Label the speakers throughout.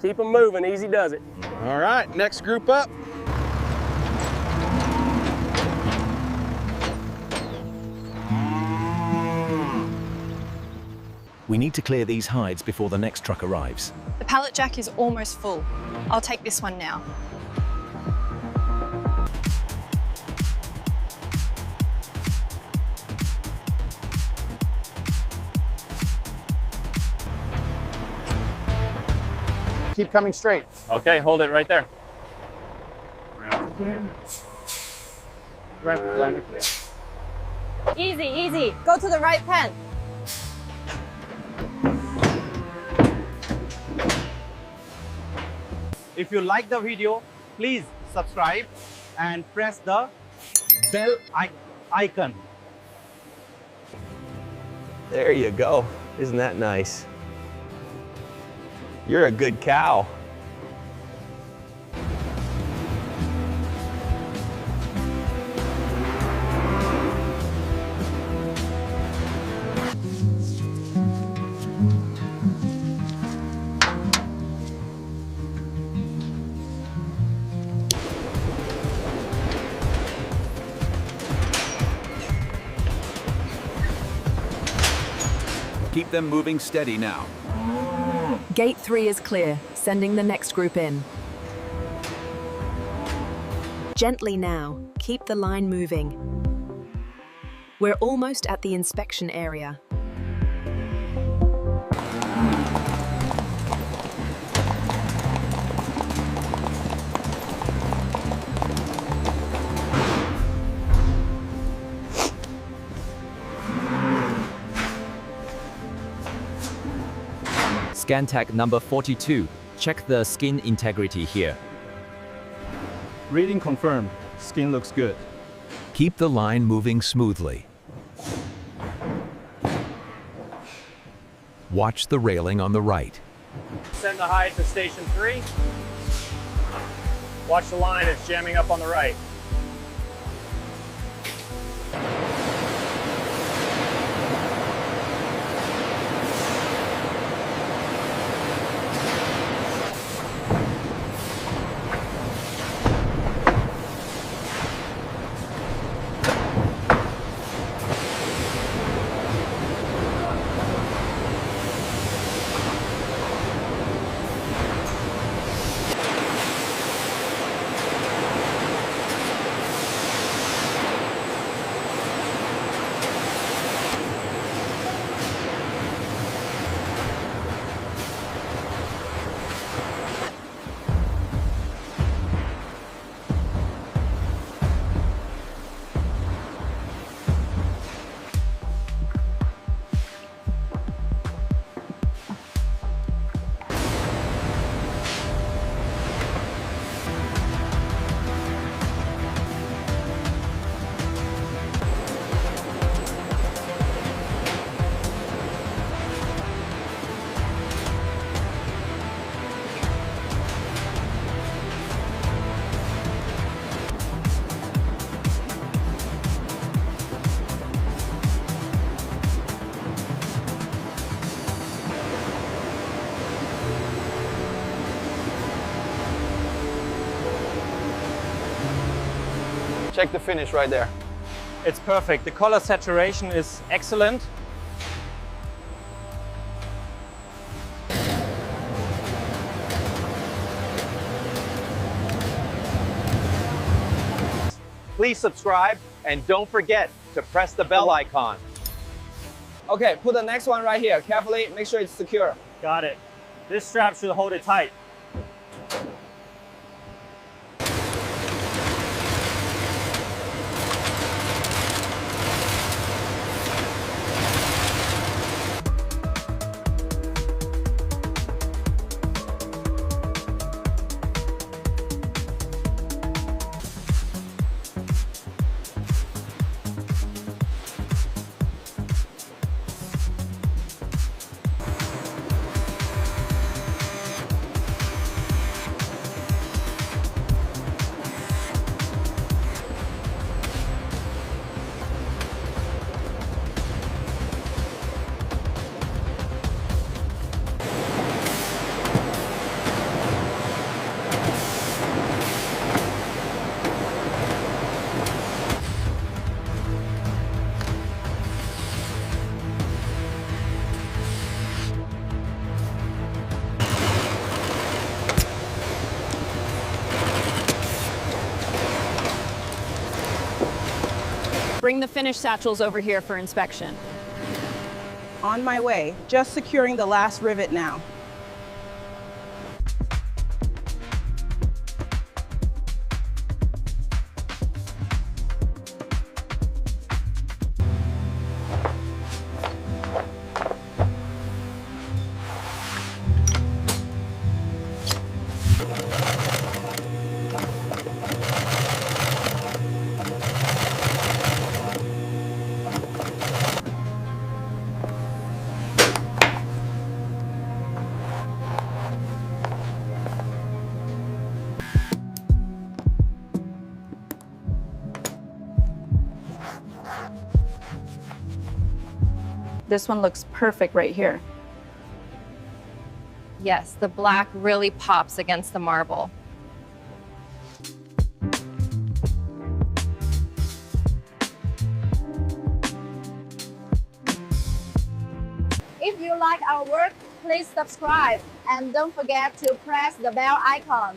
Speaker 1: Keep them moving, easy does it.
Speaker 2: All right, next group up.
Speaker 3: We need to clear these hides before the next truck arrives.
Speaker 4: The pallet jack is almost full. I'll take this one now.
Speaker 2: Keep coming straight.
Speaker 1: Okay, hold it right there.
Speaker 4: Easy, easy. Go to the right pen.
Speaker 5: If you like the video, please subscribe and press the bell icon.
Speaker 1: There you go. Isn't that nice? You're a good cow.
Speaker 3: Keep them moving steady now.
Speaker 6: Gate 3 is clear, sending the next group in. Gently now, keep the line moving. We're almost at the inspection area.
Speaker 7: Scan tag number 42. Check the skin integrity here.
Speaker 2: Reading confirmed. Skin looks good.
Speaker 3: Keep the line moving smoothly. Watch the railing on the right.
Speaker 1: Send the hide to station 3. Watch the line, it's jamming up on the right.
Speaker 2: Check the finish right there.
Speaker 1: It's perfect. The color saturation is excellent.
Speaker 5: Please subscribe and don't forget to press the bell icon.
Speaker 8: Okay, put the next one right here. Carefully, make sure it's secure.
Speaker 1: Got it. This strap should hold it tight.
Speaker 9: Bring the finished satchels over here for inspection.
Speaker 10: On my way, just securing the last rivet now.
Speaker 9: This one looks perfect right here.
Speaker 4: Yes, the black really pops against the marble.
Speaker 11: If you like our work, please subscribe and don't forget to press the bell icon.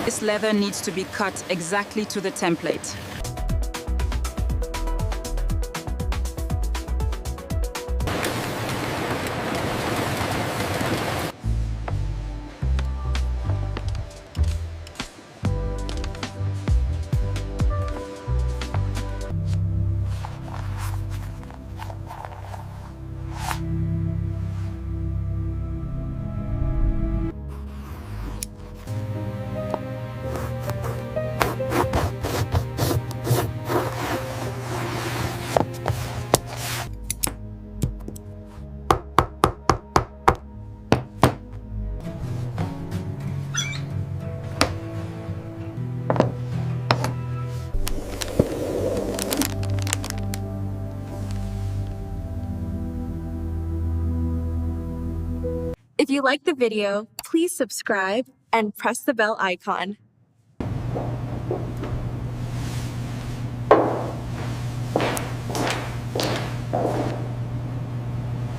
Speaker 10: This leather needs to be cut exactly to the template.
Speaker 6: If you like the video, please subscribe and press the bell icon.